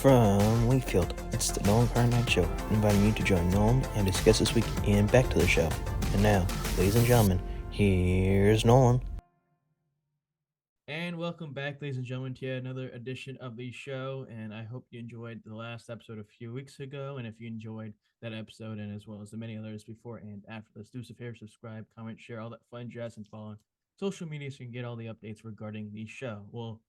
From Wakefield, it's the Nolan Night Show, inviting you to join Nolan and his guest this week, Ian Beck, to the show. And now, ladies and gentlemen, here's Nolan. And welcome back, ladies and gentlemen, to another edition of the show. And I hope you enjoyed the last episode a few weeks ago. And if you enjoyed that episode, and as well as the many others before and after this, do us a favor, subscribe, comment, share, all that fun jazz, and follow on social media so you can get all the updates regarding the show. Well,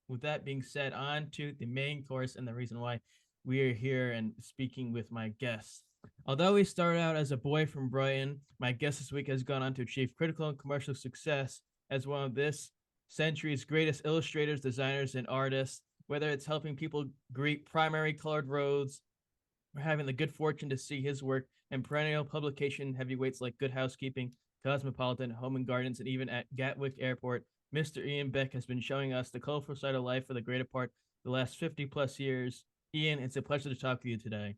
with that being said, on to the main course and the reason why we are here and speaking with my guests. Although he started out as a boy from Brighton, my guest this week has gone on to achieve critical and commercial success as one of this century's greatest illustrators, designers, and artists, whether it's helping people greet primary colored roads or having the good fortune to see his work in perennial publication heavyweights like Good Housekeeping, Cosmopolitan, Home and Gardens, and even at Gatwick Airport. Mr. Ian Beck has been showing us the colorful side of life for the greater part of the last 50 plus years. Ian, it's a pleasure to talk to you today.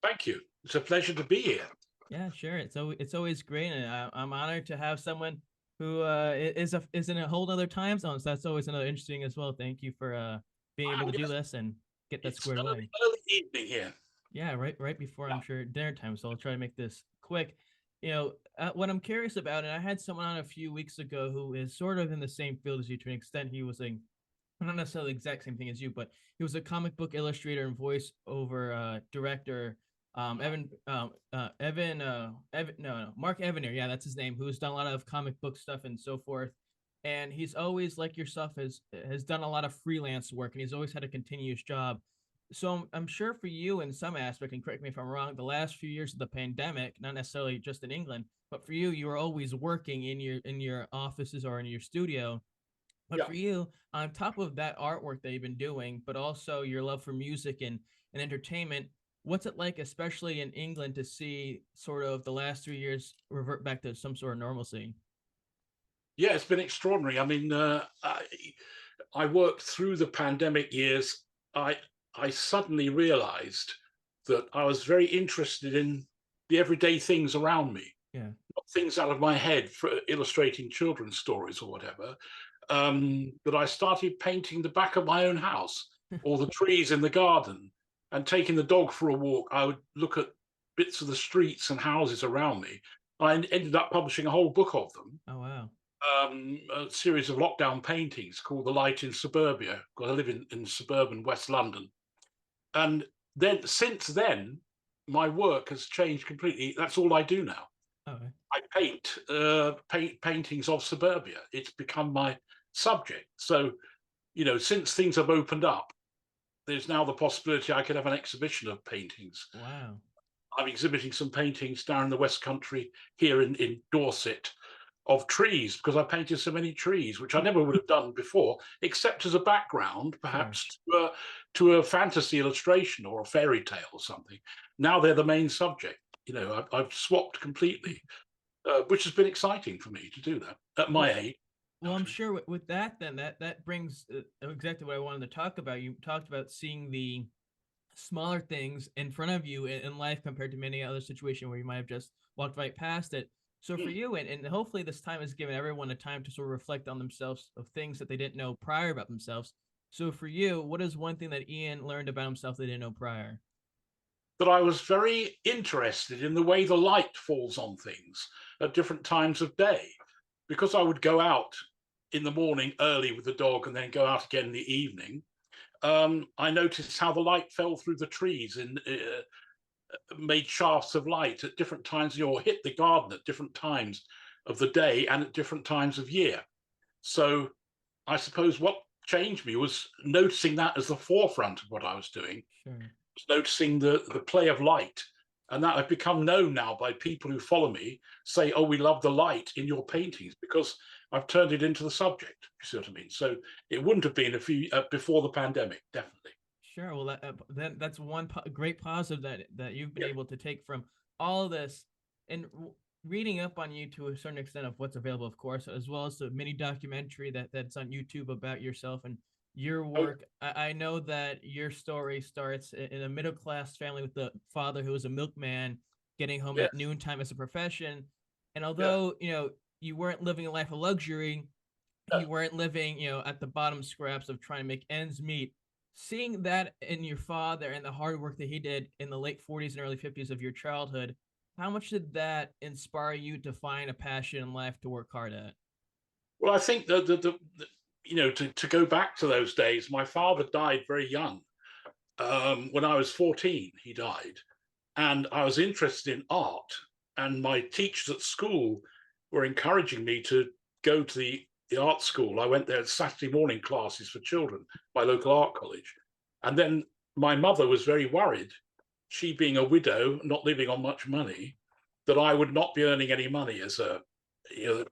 Thank you. It's a pleasure to be here. Yeah, sure. It's always great, and I'm honored to have someone who is in a whole other time zone. So that's always another interesting as well. Thank you for being able to do this and get that squared away. Early evening here. Yeah, right before I'm sure dinner time. So I'll try to make this quick. What I'm curious about, and I had someone on a few weeks ago who is sort of in the same field as you to an extent. He was not necessarily the exact same thing as you, but he was a comic book illustrator and voiceover director. Mark Evanier, yeah, that's his name, who's done a lot of comic book stuff and so forth. And he's always, like yourself, has done a lot of freelance work, and he's always had a continuous job. So I'm sure for you, in some aspect, and correct me if I'm wrong, the last few years of the pandemic, not necessarily just in England, but for you were always working in your offices or in your studio. But for you, on top of that artwork that you've been doing, but also your love for music and entertainment, what's it like, especially in England, to see sort of the last 3 years revert back to some sort of normalcy? Yeah, it's been extraordinary. I mean, I worked through the pandemic years. I suddenly realized that I was very interested in the everyday things around me. Yeah. Not things out of my head for illustrating children's stories or whatever. But I started painting the back of my own house or the trees in the garden and taking the dog for a walk. I would look at bits of the streets and houses around me. I ended up publishing a whole book of them. Oh, wow. A series of lockdown paintings called The Light in Suburbia, because I live in suburban West London. And then since then, my work has changed completely. That's all I do now. Okay. I paint paintings of suburbia. It's become my subject. So, since things have opened up, there's now the possibility I could have an exhibition of paintings. Wow. I'm exhibiting some paintings down in the West Country here in Dorset of trees, because I painted so many trees, which I never would have done before, except as a background, perhaps to a fantasy illustration or a fairy tale or something. Now they're the main subject. I've swapped completely, which has been exciting for me to do that at my age. Well, I'm sure with that, then that brings exactly what I wanted to talk about. You talked about seeing the smaller things in front of you in life compared to many other situations where you might have just walked right past it. So for you, and hopefully this time has given everyone a time to sort of reflect on themselves of things that they didn't know prior about themselves. So for you, what is one thing that Ian learned about himself they didn't know prior? That I was very interested in the way the light falls on things at different times of day, because I would go out in the morning early with the dog and then go out again in the evening. I noticed how the light fell through the trees and made shafts of light at different times, or hit the garden at different times of the day and at different times of year. So I suppose what changed me was noticing that as the forefront of what I was doing. Sure. Noticing the play of light, and that I've become known now by people who follow me, say, "Oh, we love the light in your paintings," because I've turned it into the subject. You see what I mean? So it wouldn't have been before the pandemic, definitely. Sure. Well, that's one great positive that you've been able to take from all of this, and reading up on you to a certain extent of what's available, of course, as well as the mini documentary that's on YouTube about yourself and your work. I know that your story starts in a middle class family with the father who was a milkman, getting home at noontime as a profession, and although you weren't living a life of luxury, you weren't living at the bottom scraps of trying to make ends meet. seeing that in your father and the hard work that he did in the late 40s and early 50s of your childhood, how much did that inspire you to find a passion in life to work hard at? Well, I think to go back to those days, my father died very young. When I was 14, he died. And I was interested in art. And my teachers at school were encouraging me to go to the art school. I went there at Saturday morning classes for children, my local art college. And then my mother was very worried, she being a widow, not living on much money, that I would not be earning any money as a, you know,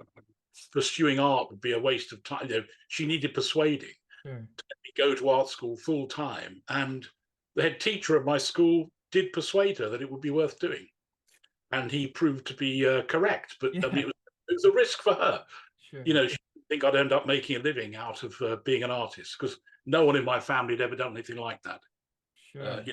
pursuing art would be a waste of time. She needed persuading Sure. to let me go to art school full time. And the head teacher of my school did persuade her that it would be worth doing. And he proved to be correct. But Yeah. I mean, it was a risk for her. Sure. She didn't think I'd end up making a living out of being an artist, because no one in my family had ever done anything like that. Sure.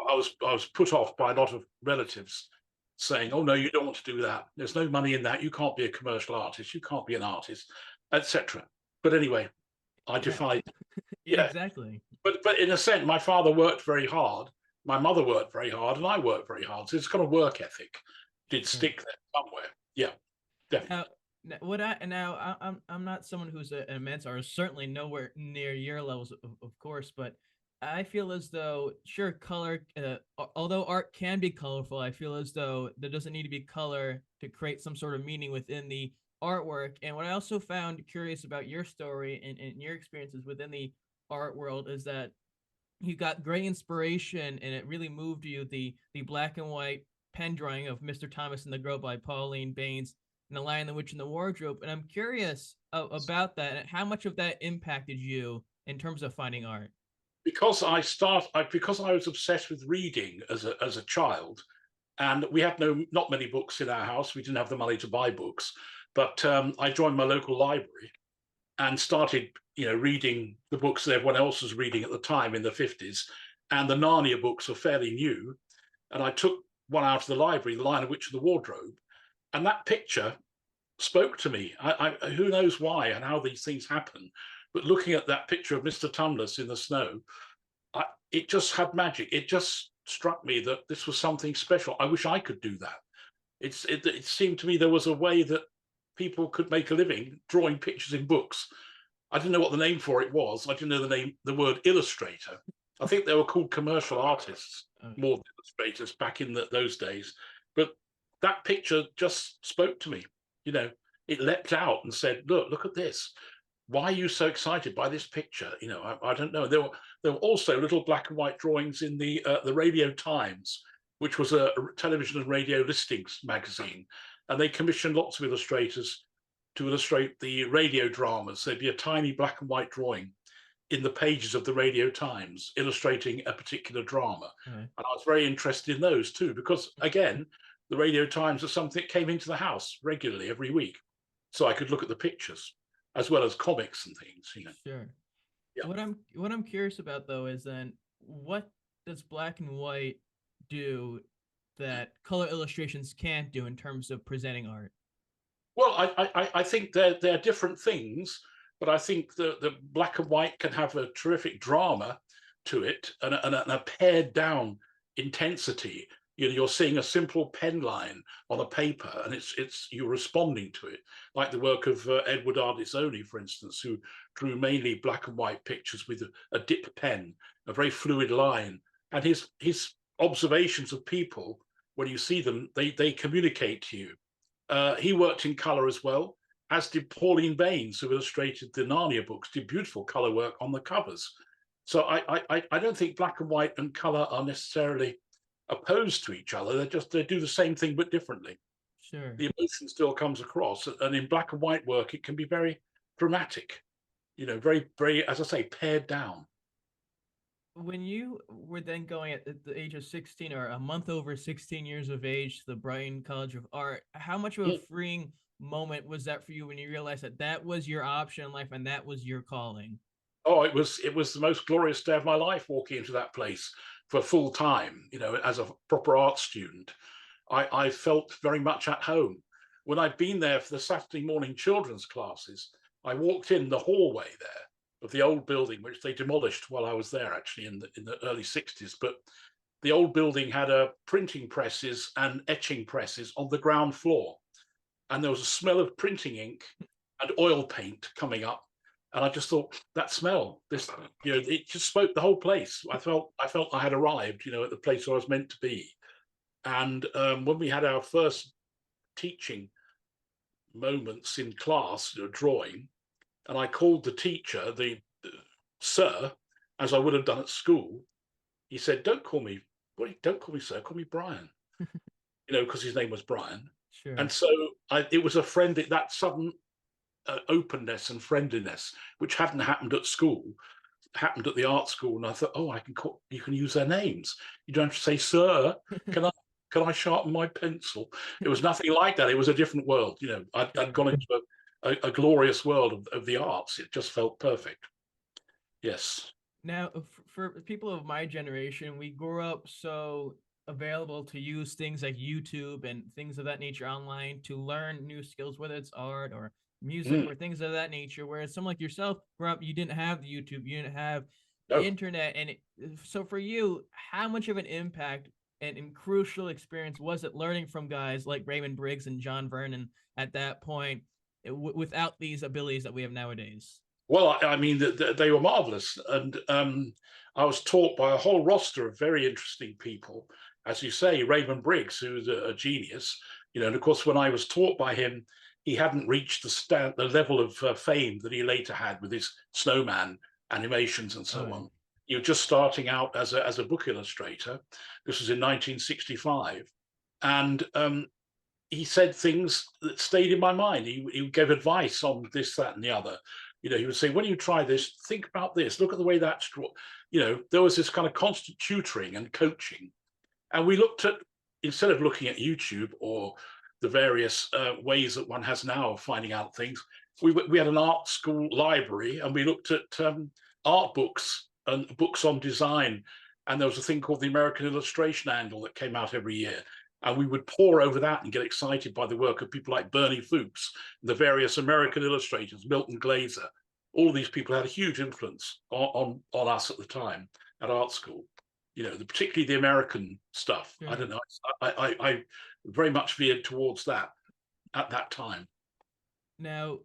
I was put off by a lot of relatives saying, "Oh no, you don't want to do that. There's no money in that. You can't be a commercial artist. You can't be an artist," etc. But anyway, I defied. Yeah, exactly. But in a sense, my father worked very hard. My mother worked very hard, and I worked very hard. So it's kind of work ethic did stick there somewhere. Yeah, definitely. I'm not someone who's an immense artist, certainly nowhere near your levels, of course, but I feel as though, sure, color, although art can be colorful, I feel as though there doesn't need to be color to create some sort of meaning within the artwork. And what I also found curious about your story and your experiences within the art world is that you got great inspiration and it really moved you, the black and white pen drawing of Mr. Thomas and the Girl by Pauline Baynes and The Lion, the Witch, and the Wardrobe. And I'm curious about that and how much of that impacted you in terms of finding art. Because I was obsessed with reading as a child, and we had not many books in our house. We didn't have the money to buy books, but I joined my local library and started, reading the books that everyone else was reading at the time in the 50s. And the Narnia books were fairly new. And I took one out of the library, The Lion, the Witch, and the Wardrobe, and that picture spoke to me. Who knows why and how these things happen, but looking at that picture of Mr. Tumnus in the snow, it just had magic. It just struck me that this was something special. I wish I could do that. It seemed to me there was a way that people could make a living drawing pictures in books. I didn't know what the name for it was. I didn't know the word illustrator. I think they were called commercial artists more than illustrators back in those days. But that picture just spoke to me. It leapt out and said, look at this. Why are you so excited by this picture? I don't know. There were also little black and white drawings in the Radio Times, which was a television and radio listings magazine. And they commissioned lots of illustrators to illustrate the radio dramas. There'd be a tiny black and white drawing in the pages of the Radio Times illustrating a particular drama. And I was very interested in those too, because again, the Radio Times was something that came into the house regularly every week. So I could look at the pictures as well as comics and things. Sure. Yeah. What I'm curious about though is then what does black and white do that color illustrations can't do in terms of presenting art? Well, I think they're different things, but I think the black and white can have a terrific drama to it and a pared down intensity. You're seeing a simple pen line on a paper, and it's you're responding to it, like the work of Edward Ardisoni, for instance, who drew mainly black and white pictures with a dip pen, a very fluid line, and his observations of people, when you see them, they communicate to you. He worked in color as well, as did Pauline Baynes, who illustrated the Narnia books, did beautiful color work on the covers. So I don't think black and white and color are necessarily opposed to each other. They do the same thing but differently. Sure. The emotion still comes across, and in black and white work, it can be very dramatic. Very, very, as I say, pared down. When you were then going at the age of 16 or a month over 16 years of age to the Brighton College of Art, how much of a freeing moment was that for you when you realized that was your option in life and that was your calling? Oh, it was the most glorious day of my life walking into that place for full time, as a proper art student. I felt very much at home. When I'd been there for the Saturday morning children's classes, I walked in the hallway there of the old building, which they demolished while I was there, actually in the early 60s. But the old building had printing presses and etching presses on the ground floor, and there was a smell of printing ink and oil paint coming up. And I just thought, that smell, it just spoke the whole place. I felt I had arrived, at the place where I was meant to be. And when we had our first teaching moments in class, drawing, and I called the teacher, the sir, as I would have done at school, he said, don't call me sir, call me Brian, because his name was Brian. Sure. And so it was that sudden openness and friendliness, which hadn't happened at school, happened at the art school. And I thought, you can use their names. You don't have to say, sir, can I sharpen my pencil? It was nothing like that. It was a different world. I'd gone into a glorious world of the arts. It just felt perfect. Yes. Now, for people of my generation, we grew up so available to use things like YouTube and things of that nature online to learn new skills, whether it's art or music or things of that nature. Whereas someone like yourself, grew up, you didn't have the YouTube, you didn't have the internet. And so for you, how much of an impact and crucial experience was it learning from guys like Raymond Briggs and John Vernon at that point without these abilities that we have nowadays? Well, I mean, they were marvelous. And I was taught by a whole roster of very interesting people. As you say, Raymond Briggs, who's a genius, and of course, when I was taught by him, he hadn't reached the level of fame that he later had with his snowman animations and so on. He was just starting out as a book illustrator. This was in 1965. And he said things that stayed in my mind. He gave advice on this, that, and the other. He would say, when you try this, think about this, look at the way that's drawn. There was this kind of constant tutoring and coaching. And we looked at, instead of looking at YouTube or the various ways that one has now of finding out things, we had an art school library, and we looked at art books and books on design. And there was a thing called the American Illustration Annual that came out every year. And we would pore over that and get excited by the work of people like Bernie Fuchs, the various American illustrators, Milton Glaser. All of these people had a huge influence on us at the time at art school. Particularly the American stuff. I don't know. I very much veered towards that at that time. Now,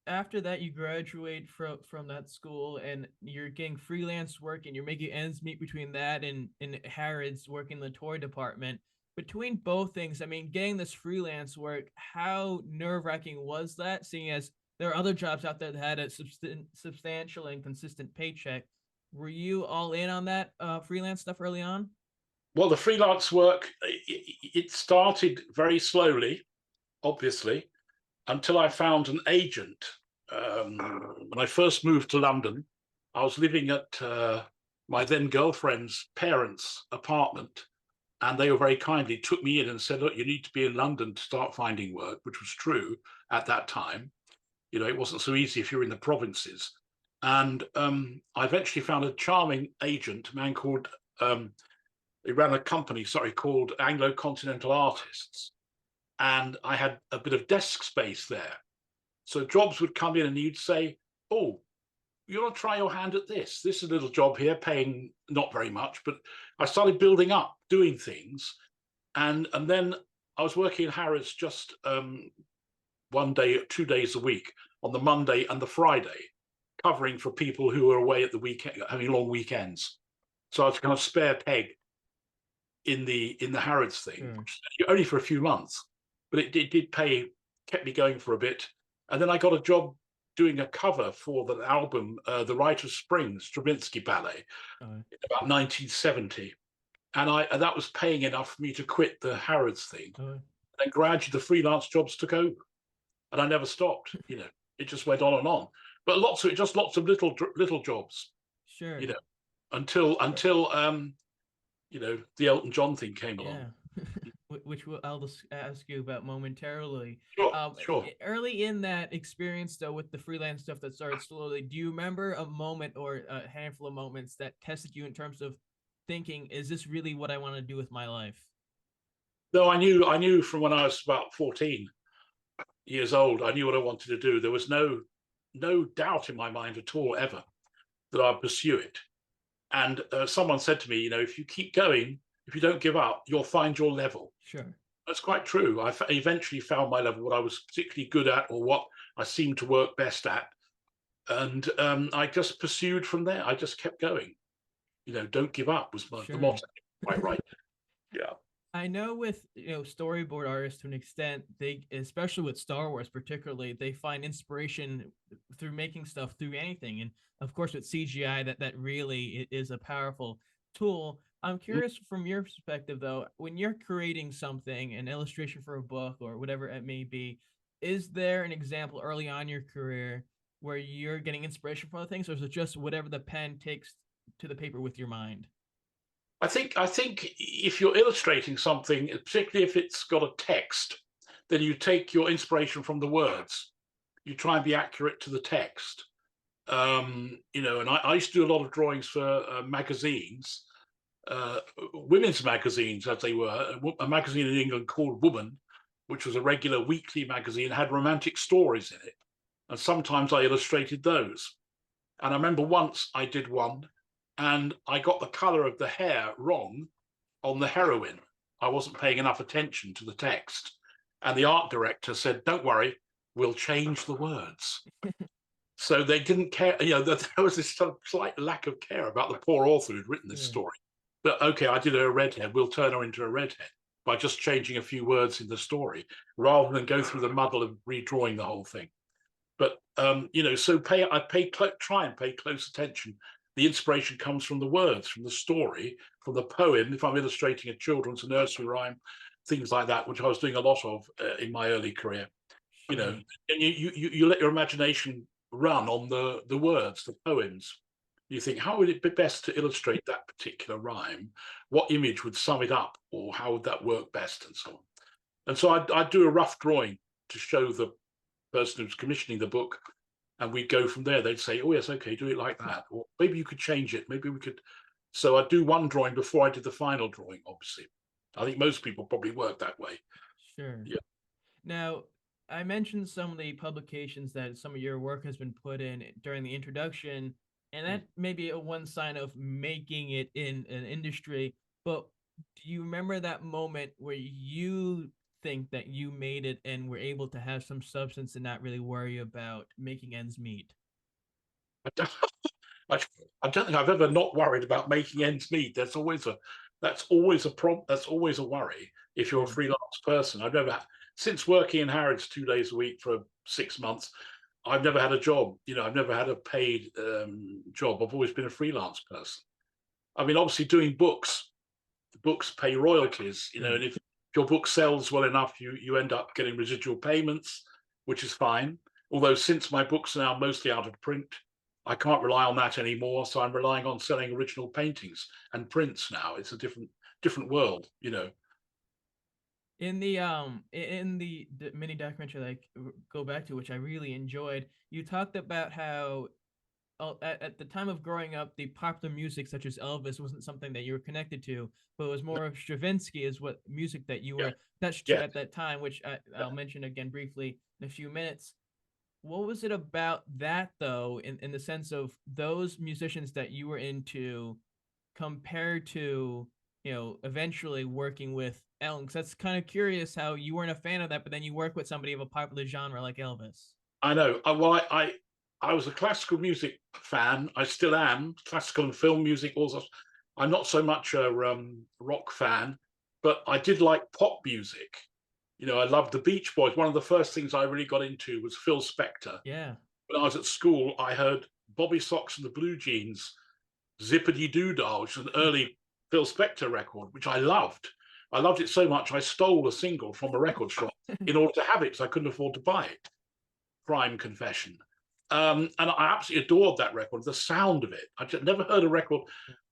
after that, you graduate from that school, and you're getting freelance work, and you're making ends meet between that and Harrods working in the toy department. Between both things, I mean, getting this freelance work, how nerve-wracking was that, seeing as there are other jobs out there that had a substantial and consistent paycheck? Were you all in on that freelance stuff early on? Well, the freelance work, it started very slowly, obviously, until I found an agent. When I first moved to London, I was living at my then girlfriend's parents' apartment. And they were very kindly took me in and said, look, you need to be in London to start finding work, which was true at that time. It wasn't so easy if you're in the provinces. And I eventually found a charming agent, a man called, he ran a company, called Anglo-Continental Artists. And I had a bit of desk space there. So jobs would come in and you'd say, oh, you want to try your hand at this? This is a little job here, paying not very much, but I started building up, doing things. And then I was working in Harrods just 1 day, 2 days a week, on the Monday and the Friday, covering for people who were away at the weekend, having long weekends. So I was kind of spare peg in the Harrods thing, only for a few months, but it did pay, kept me going for a bit. And then I got a job doing a cover for the album, The Rite of Spring, Stravinsky Ballet, in about 1970. And that was paying enough for me to quit the Harrods thing. And then gradually the freelance jobs took over. And I never stopped, it just went on and on. But lots of little jobs. Sure. Until the Elton John thing came along. Which I'll just ask you about momentarily. Sure. Early in that experience, though, with the freelance stuff that started slowly, do you remember a moment or a handful of moments that tested you in terms of thinking, is this really what I want to do with my life? No, I knew from when I was about 14 years old, I knew what I wanted to do. There was no doubt in my mind at all, ever. that I'd pursue it. And someone said to me, if you keep going, if you don't give up, you'll find your level. Sure. That's quite true. I eventually found my level, what I was particularly good at, or what I seemed to work best at. And I just pursued from there. I just kept going. Don't give up was the motto. Quite right. Yeah. I know with storyboard artists to an extent, they, especially with Star Wars particularly, they find inspiration through making stuff through anything. And of course with CGI, that really is a powerful tool. I'm curious from your perspective though, when you're creating something, an illustration for a book or whatever it may be, is there an example early on in your career where you're getting inspiration from other things, or is it just whatever the pen takes to the paper with your mind? I think if you're illustrating something, particularly if it's got a text, then you take your inspiration from the words. You try and be accurate to the text. And I used to do a lot of drawings for magazines, women's magazines as they were. A magazine in England called Woman, which was a regular weekly magazine, had romantic stories in it. And sometimes I illustrated those. And I remember once I did one and I got the color of the hair wrong on the heroine. I wasn't paying enough attention to the text. And the art director said, don't worry, we'll change the words. So they didn't care. There was this slight lack of care about the poor author who'd written this story. But okay, I did her a redhead. We'll turn her into a redhead by just changing a few words in the story rather than go through the muddle of redrawing the whole thing. But, so try and pay close attention. The inspiration comes from the words, from the story, from the poem. If I'm illustrating a children's nursery rhyme, things like that, which I was doing a lot of in my early career, and you let your imagination run on the words, the poems. You think, how would it be best to illustrate that particular rhyme? What image would sum it up, or how would that work best, and so on. And so I'd do a rough drawing to show the person who's commissioning the book, and we'd go from there. They'd say, oh yes, okay, do it like that, or maybe you could change it, maybe we could. So I'd do one drawing before I did the final drawing. Obviously, I think most people probably work that way. Sure. Yeah. Now, I mentioned some of the publications that some of your work has been put in during the introduction, and that may be a one sign of making it in an industry. But do you remember that moment where you think that you made it and were able to have some substance and not really worry about making ends meet? I don't think I've ever not worried about making ends meet. That's always a problem. That's always a worry if you're a freelance person. I've never, since working in Harrods 2 days a week for 6 months, I've never had a job. I've never had a paid job. I've always been a freelance person. I mean, obviously doing books, the books pay royalties, and if your book sells well enough, you end up getting residual payments, which is fine. Although since my books are now mostly out of print, I can't rely on that anymore. So I'm relying on selling original paintings and prints now. It's a different world. In the mini documentary that I go back to, which I really enjoyed, you talked about how at the time of growing up, the popular music such as Elvis wasn't something that you were connected to, but it was more of Stravinsky is what music that you were touched to at that time, which I'll mention again briefly in a few minutes. What was it about that though, in the sense of those musicians that you were into compared to, eventually working with Elton? Because that's kind of curious how you weren't a fan of that, but then you work with somebody of a popular genre like Elvis. I know. I was a classical music fan. I still am. Classical and film music also. I'm not so much a rock fan, but I did like pop music. I loved the Beach Boys. One of the first things I really got into was Phil Spector. Yeah. When I was at school, I heard Bobby Sox and the Blue Jeans, Zippity Doo Dah, which is an early Phil Spector record, which I loved. I loved it so much I stole a single from a record shop in order to have it because I couldn't afford to buy it. Crime confession. And I absolutely adored that record, the sound of it. I just never heard a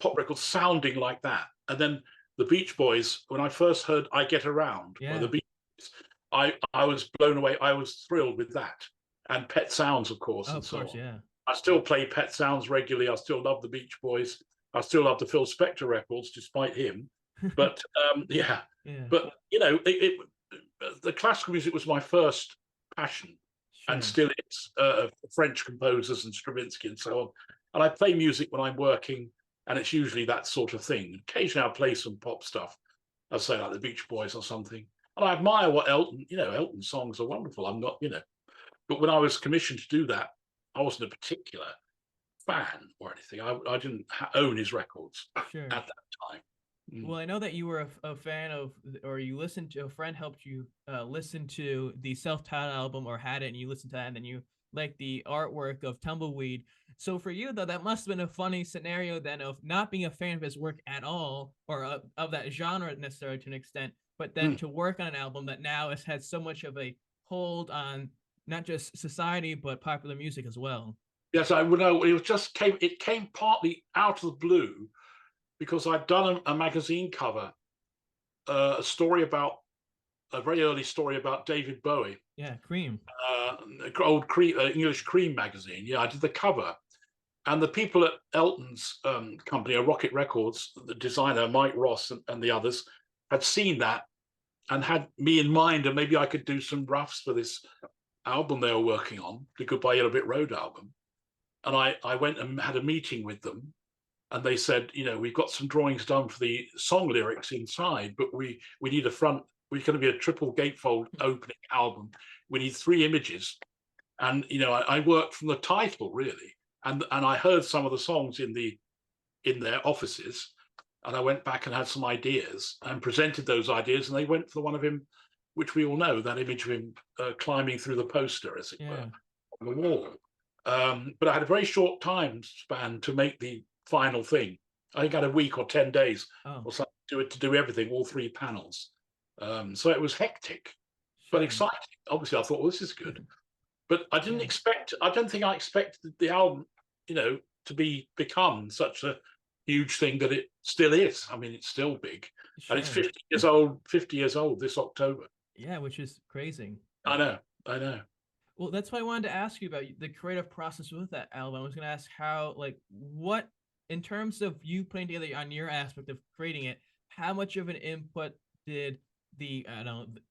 pop record sounding like that. And then the Beach Boys, when I first heard I Get Around by the Beach Boys, I was blown away. I was thrilled with that. And Pet Sounds, of course. Oh, and of so course, on. yeah. I still play Pet Sounds regularly. I still love the Beach Boys. I still love the Phil Spector records, despite him. But But the classical music was my first passion. Sure. And still it's French composers and Stravinsky and so on. And I play music when I'm working, and it's usually that sort of thing. Occasionally I'll play some pop stuff, I'll say like the Beach Boys or something. And I admire what Elton, Elton songs are wonderful. I'm not, but when I was commissioned to do that, I wasn't a particular fan or anything. I didn't own his records Sure. at that time. Well, I know that you were a fan of, or you listened to, a friend helped you listen to the self-titled album, or had it, and you listened to that, and then you liked the artwork of Tumbleweed. So for you, though, that must have been a funny scenario then of not being a fan of his work at all, or of that genre necessarily to an extent, but then to work on an album that now has had so much of a hold on not just society, but popular music as well. Yes, I would know. It came partly out of the blue, because I'd done a magazine cover, a very early story about David Bowie. Yeah, Cream. Old Cream, English Cream magazine. Yeah, I did the cover. And the people at Elton's company, Rocket Records, the designer, Mike Ross, and the others, had seen that and had me in mind, and maybe I could do some roughs for this album they were working on, the Goodbye Yellow Brick Road album. And I went and had a meeting with them. And they said, we've got some drawings done for the song lyrics inside, but we need a front. We're going to be a triple gatefold opening album. We need 3 images. And, I worked from the title, really. And I heard some of the songs in their offices. And I went back and had some ideas and presented those ideas. And they went for the one of him, which we all know, that image of him climbing through the poster, as it were, on the wall. But I had a very short time span to make the final thing. I think I had a week or 10 days or something to do everything, all 3 panels. So it was hectic, but exciting. Obviously, I thought, well, this is good. But I don't think I expected the album, to become such a huge thing that it still is. I mean, it's still big. And it's 50 years old this October. Yeah, which is crazy. I know. Well, that's why I wanted to ask you about the creative process with that album. I was going to ask how, what, in terms of you putting together on your aspect of creating it, how much of an input did the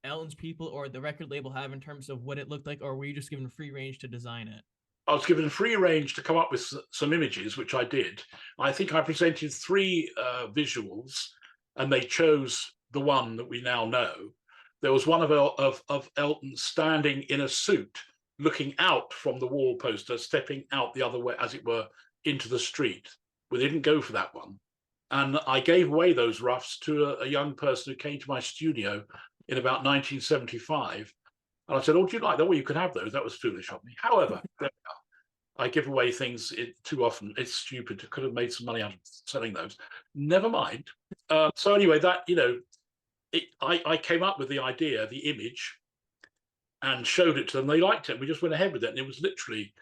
Elton's people or the record label have in terms of what it looked like, or were you just given free range to design it? I was given free range to come up with some images, which I did. I think I presented 3 visuals, and they chose the one that we now know. There was one of Elton standing in a suit, looking out from the wall poster, stepping out the other way, as it were, into the street. We didn't go for that one. And I gave away those roughs to a young person who came to my studio in about 1975. And I said, oh, do you like that? Well, you can have those. That was foolish of me. However, I give away things too often. It's stupid. I could have made some money out of selling those. Never mind. So anyway, that, I came up with the idea, the image, and showed it to them. They liked it. We just went ahead with it. And it was literally,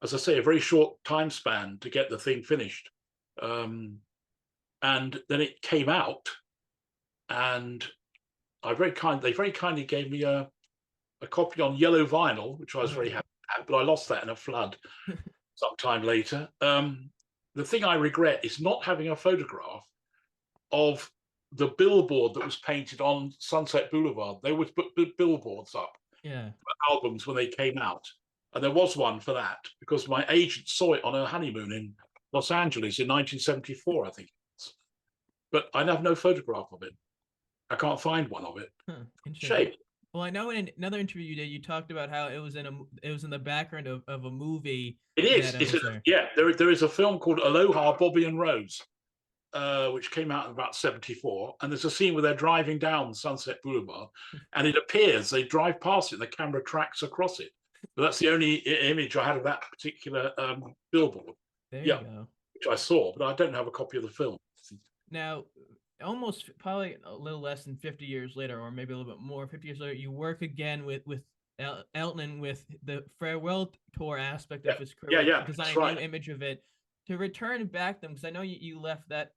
as I say, a very short time span to get the thing finished. And then it came out, and they very kindly gave me a copy on yellow vinyl, which I was very happy to have, but I lost that in a flood sometime later. The thing I regret is not having a photograph of the billboard that was painted on Sunset Boulevard. They would put billboards up for albums when they came out. And there was one for that, because my agent saw it on her honeymoon in Los Angeles in 1974, I think. But I have no photograph of it. I can't find one of it. Shame. Well, I know in another interview you did, you talked about how it was in the background of a movie. It is. There is a film called Aloha, Bobby and Rose, which came out in about 74. And there's a scene where they're driving down Sunset Boulevard, and it appears they drive past it and the camera tracks across it. But that's the only image I had of that particular billboard. There you go. Which I saw, but I don't have a copy of the film. Now, almost probably a little less than 50 years later, or maybe a little bit more, 50 years later, you work again with Elton with the farewell tour aspect of his career, designing a new image of it. To return back them, because I know you left that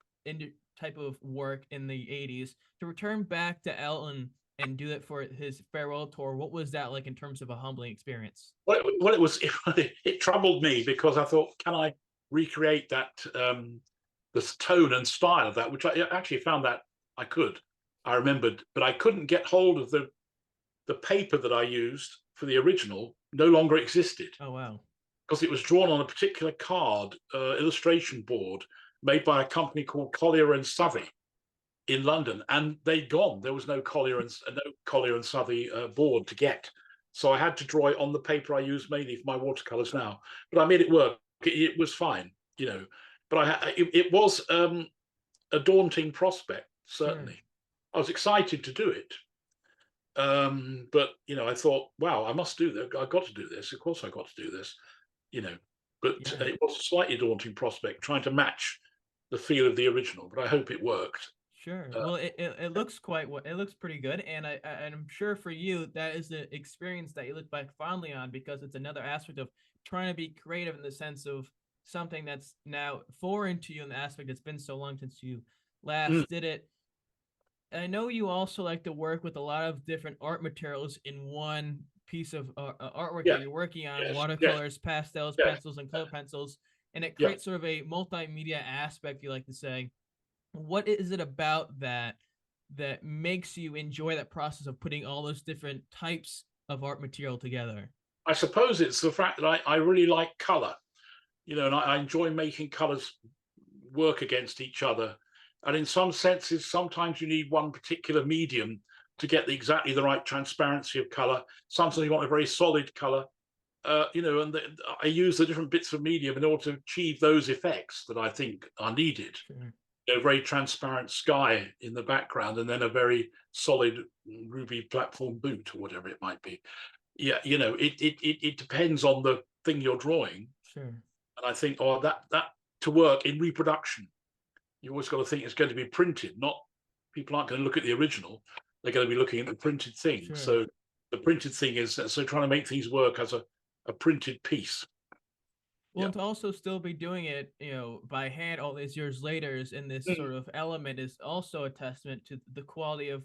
type of work in the 80s, to return back to Elton and do it for his farewell tour, what was that like in terms of a humbling experience? Well, it troubled me, because I thought, can I recreate that the tone and style of that, which I actually found that I remembered, but I couldn't get hold of the paper that I used for the original. No longer existed. Oh, wow. because it was drawn on a particular card, illustration board made by a company called Collier and Southern in London, and they'd gone. There was no Collier and Southern board to get, so I had to draw it on the paper I use mainly for my watercolors now. But I made it work. It was fine, you know. But it was a daunting prospect, certainly. Sure. I was excited to do it, but you know, I thought, wow, I must do that. I got to do this. Of course, I got to do this, you know. But Yeah. it was a slightly daunting prospect trying to match the feel of the original. But I hope it worked. Sure. Well, it looks it looks pretty good, and I'm sure for you that is the experience that you look back fondly on, because it's another aspect of trying to be creative in the sense of something that's now foreign to you in the aspect it's been so long since you last did it. I know you also like to work with a lot of different art materials in one piece of artwork Yeah. that you're working on: Yes. watercolors, pastels, Yes. pencils, and color pencils, and it Yeah. creates sort of a multimedia aspect, you like to say. What is it about that makes you enjoy that process of putting all those different types of art material together? I suppose it's the fact that I really like color, you know, and I enjoy making colors work against each other. And in some senses, sometimes you need one particular medium to get exactly the right transparency of color. Sometimes you want a very solid color, you know, and I use the different bits of medium in order to achieve those effects that I think are needed. Sure. A very transparent sky in the background, and then a very solid ruby platform boot or whatever it might be. Yeah, you know, it depends on the thing you're drawing. Sure. And I think, oh, that to work in reproduction, you always got to think it's going to be printed. Not people aren't going to look at the original; they're going to be looking at the printed thing. Sure. So the printed thing is so trying to make things work as a printed piece. Well, Yeah. to also still be doing it, you know, by hand all these years later is in this sort of element is also a testament to the quality of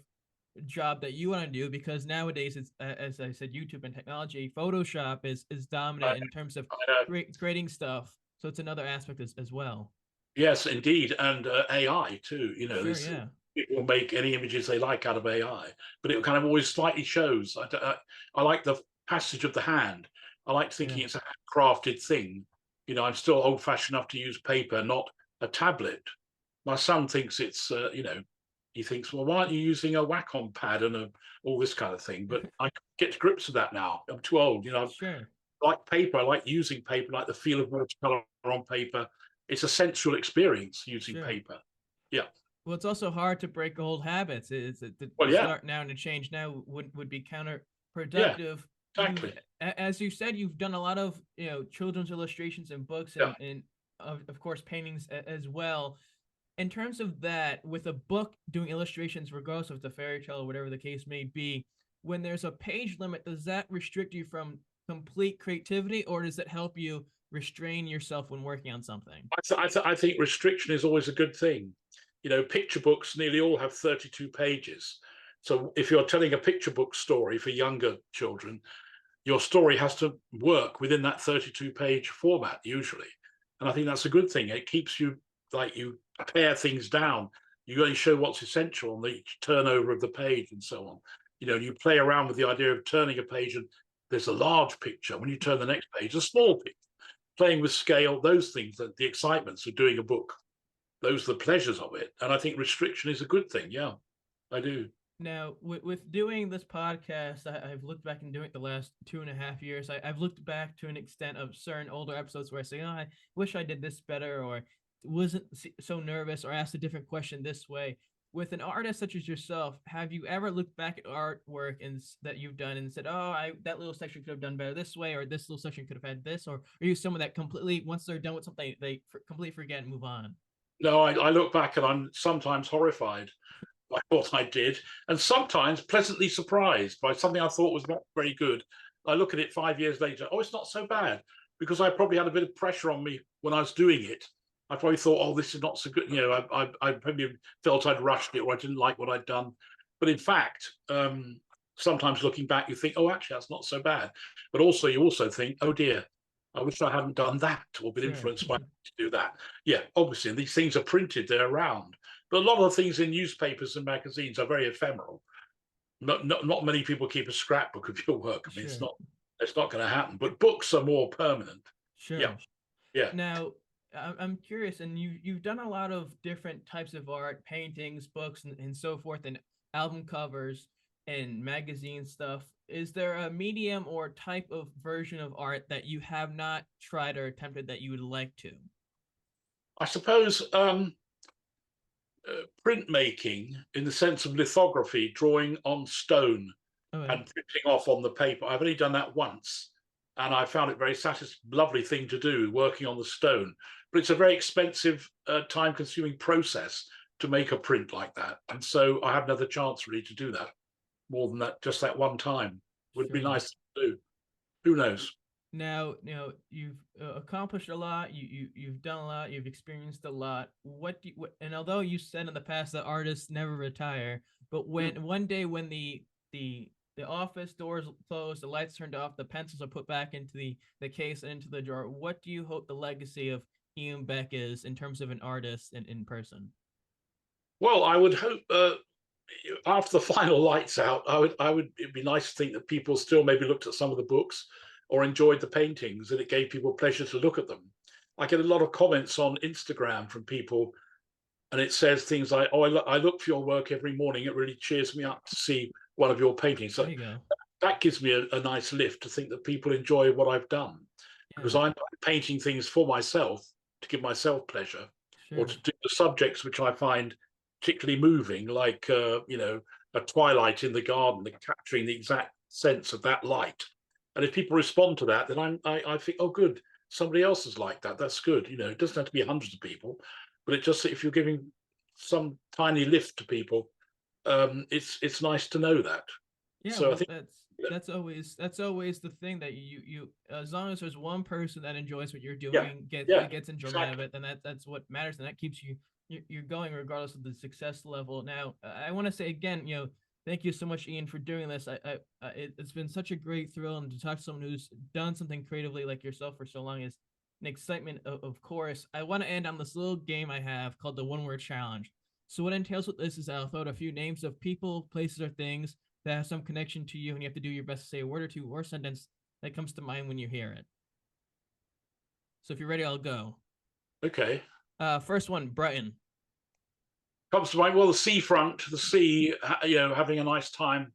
job that you want to do, because nowadays it's as I said, YouTube and technology, Photoshop is dominant in terms of creating stuff. So it's another aspect as well. Yes, indeed, and AI too. You know, Sure, yeah. it will make any images they like out of AI, but it kind of always slightly shows. I like the passage of the hand. I like thinking it's a crafted thing. You know, I'm still old-fashioned enough to use paper, not a tablet. My son thinks it's, you know, he thinks, well, why aren't you using a Wacom pad and all this kind of thing? But I get to grips with that now. I'm too old. You know, Sure. I like paper. I like using paper, like the feel of watercolor on paper. It's a sensual experience using paper. Yeah. Well, it's also hard to break old habits. It's start now and to change now would be counterproductive. Yeah, exactly. As you said, you've done a lot of, you know, children's illustrations and books and of course paintings as well. In terms of that, with a book doing illustrations, regardless of the fairy tale or whatever the case may be, when there's a page limit, does that restrict you from complete creativity, or does it help you restrain yourself when working on something? I think restriction is always a good thing. You know, picture books nearly all have 32 pages. So if you're telling a picture book story for younger children, your story has to work within that 32-page format usually. And I think that's a good thing. It keeps you, like, you pare things down. You only show what's essential on each turnover of the page and so on. You know, you play around with the idea of turning a page and there's a large picture. When you turn the next page, a small picture. Playing with scale, those things, the excitements of doing a book, those are the pleasures of it. And I think restriction is a good thing. Yeah, I do. Now, with doing this podcast, I've looked back and doing it the last 2.5 years. I've looked back to an extent of certain older episodes where I say, oh, I wish I did this better, or wasn't so nervous, or asked a different question this way. With an artist such as yourself, have you ever looked back at artwork that you've done and said, oh, that little section could have done better this way, or this little section could have had this, or are you someone that completely, once they're done with something, they completely forget and move on? No, I look back and I'm sometimes horrified by what I did, and sometimes pleasantly surprised by something I thought was not very good. I look at it 5 years later, oh, it's not so bad, because I probably had a bit of pressure on me when I was doing it. I probably thought, oh, this is not so good. You know, I probably felt I'd rushed it, or I didn't like what I'd done. But in fact, sometimes looking back, you think, oh, actually, that's not so bad. But also, you also think, oh dear, I wish I hadn't done that, or been influenced by to do that. Yeah, obviously, and these things are printed, they're around. But a lot of the things in newspapers and magazines are very ephemeral. Not many people keep a scrapbook of your work. I mean, it's not going to happen. But books are more permanent. Sure. Yeah, yeah. Now, I'm curious, and you've done a lot of different types of art, paintings, books, and so forth, and album covers and magazine stuff. Is there a medium or type of version of art that you have not tried or attempted that you would like to? I suppose printmaking, in the sense of lithography, drawing on stone Okay. and printing off on the paper. I've only done that once, and I found it very lovely thing to do, working on the stone. But it's a very expensive, time-consuming process to make a print like that, and so I have another chance really to do that. More than that, just that one time would be Sure. nice to do. Who knows? Now, you've accomplished a lot. You've done a lot. You've experienced a lot. And although you said in the past that artists never retire, but Mm. when one day when the office doors close, the lights turned off, the pencils are put back into the case and into the drawer, what do you hope the legacy of Ian Beck is in terms of an artist and in person? Well, I would hope after the final lights out, it'd be nice to think that people still maybe looked at some of the books or enjoyed the paintings, and it gave people pleasure to look at them. I get a lot of comments on Instagram from people, and it says things like, "Oh, I look for your work every morning. It really cheers me up to see one of your paintings." There So you go. that gives me a nice lift to think that people enjoy what I've done, because Yeah, I'm painting things for myself to give myself pleasure, or sure. to do the subjects which I find particularly moving, like a twilight in the garden, capturing the exact sense of that light. And if people respond to that, then I think, oh, good, somebody else is like that. That's good. It doesn't have to be hundreds of people, but it just, if you're giving some tiny lift to people, it's nice to know that. Yeah, So I well, think, that's always the thing that you as long as there's one person that enjoys what you're yeah, doing, yeah, gets enjoyment out of exactly. it, then that's what matters, and that keeps you're going regardless of the success level. Now, I want to say again, thank you so much, Ian, for doing this. It's been such a great thrill, and to talk to someone who's done something creatively like yourself for so long is an excitement. Of course, I want to end on this little game I have called the one word challenge. So what entails with this is I'll throw out a few names of people, places, or things that have some connection to you, and you have to do your best to say a word or two or sentence that comes to mind when you hear it. So if you're ready, I'll go. Okay. First one, Breton. Comes to mind, well, the seafront, the sea, having a nice time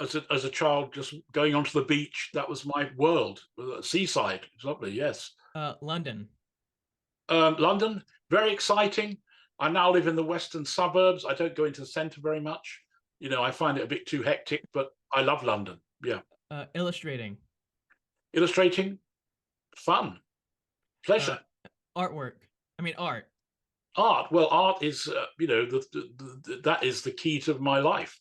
as a child, just going onto the beach. That was my world. Seaside, it's lovely. Yes. London. London, very exciting. I now live in the western suburbs. I don't go into the centre very much. I find it a bit too hectic, but I love London. Yeah. Illustrating. Illustrating, fun, Uh, pleasure. Artwork. I mean, art. Art, well, art is, that is the key to my life.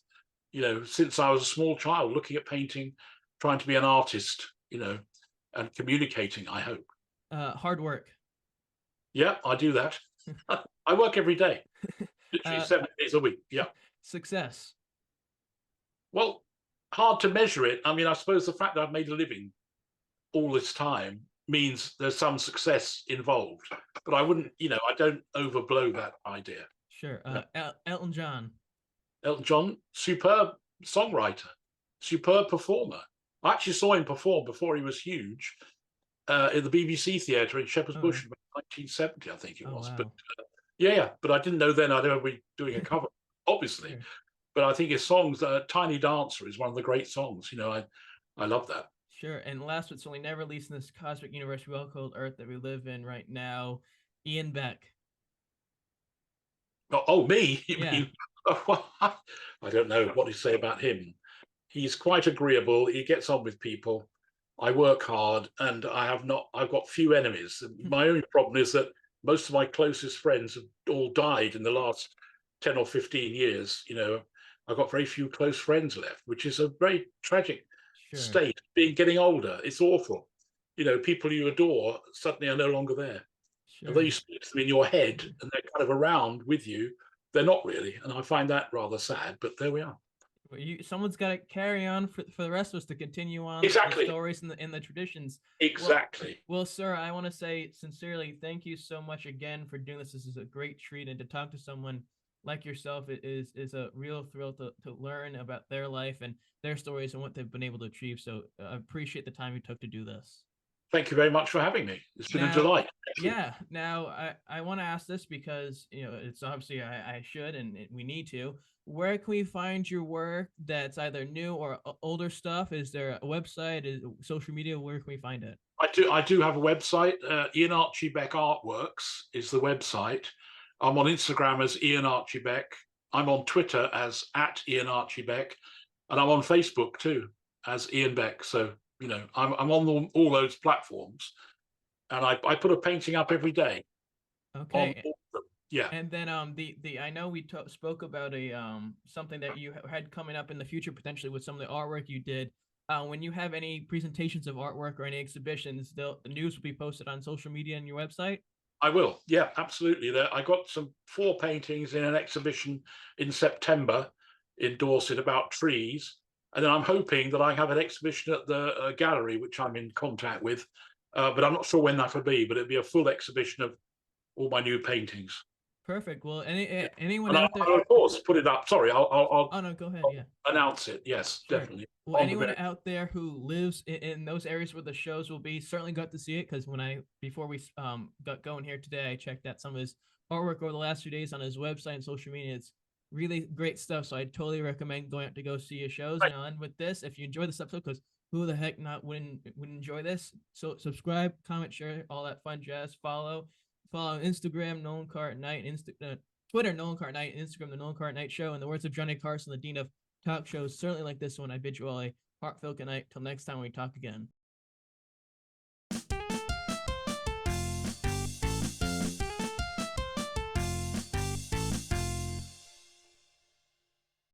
Since I was a small child, looking at painting, trying to be an artist, and communicating, I hope. Hard work. Yeah, I do that. I work every day, literally uh, 7 days a week. Yeah. Success. Well, hard to measure it. I mean, I suppose the fact that I've made a living all this time means there's some success involved, but I wouldn't, I don't overblow that idea. Sure. Yeah. Elton John. Elton John, superb songwriter, superb performer. I actually saw him perform before he was huge in the BBC Theatre in Shepherd's Okay. Bush in 1970, I think it Oh was. But wow. yeah, but I didn't know then I'd ever be doing a cover, obviously. Sure. But I think his songs, "Tiny Dancer" is one of the great songs. I love that. Sure. And last but certainly never least in this cosmic universe we all called Earth that we live in right now, Ian Beck. Oh, me? You Yeah. mean? I don't know what to say about him. He's quite agreeable. He gets on with people. I work hard, and I've got few enemies. My only problem is that most of my closest friends have all died in the last 10 or 15 years. I've got very few close friends left, which is a very tragic Sure. state. Getting older, it's awful. People you adore suddenly are no longer there. Although Sure. you speak to them in your head and they're kind of around with you, they're not really. And I find that rather sad, but there we are. Well, someone's got to carry on for the rest of us to continue on the Exactly. stories and the traditions. Exactly. Well, sir, I want to say sincerely thank you so much again for doing this. This is a great treat, and to talk to someone like yourself is a real thrill to learn about their life and their stories and what they've been able to achieve. So I appreciate the time you took to do this. Thank you very much for having me. It's been a delight. Yeah. Now, I want to ask this because, it's obviously I should and we need to. Where can we find your work that's either new or older stuff? Is there a website? Is social media? Where can we find it? I do have a website. Ian Archie Beck Artworks is the website. I'm on Instagram as Ian Archie Beck. I'm on Twitter as @Ian Archie Beck, and I'm on Facebook too as Ian Beck. So I'm on all those platforms, and I put a painting up every day. Okay. On all of them. Yeah. And then the I know we spoke about a something that you had coming up in the future potentially with some of the artwork you did. When you have any presentations of artwork or any exhibitions, the news will be posted on social media and your website. I will. Yeah, absolutely. I got 4 paintings in an exhibition in September in Dorset about trees. And then I'm hoping that I have an exhibition at the gallery, which I'm in contact with. But I'm not sure when that will be, but it'll be a full exhibition of all my new paintings. Perfect. Well, anyone And out there? I'll, of course, put it up. Sorry, I'll Oh no, go ahead. Yeah. announce it. Yes, Sure. definitely. Well, anyone out there who lives in those areas where the shows will be certainly got to see it because before we got going here today, I checked out some of his artwork over the last few days on his website and social media. It's really great stuff. So I totally recommend going out to go see his shows. Right. And with this, if you enjoy this episode, because who the heck wouldn't enjoy this? So subscribe, comment, share, all that fun jazz. Follow Instagram Nolan Cart Night, Twitter Nolan Cart Night, Instagram the Nolan Cart Night Show. In the words of Johnny Carson, the dean of talk shows certainly like this one, I bid you all a heartfelt good night. Till next time we talk again.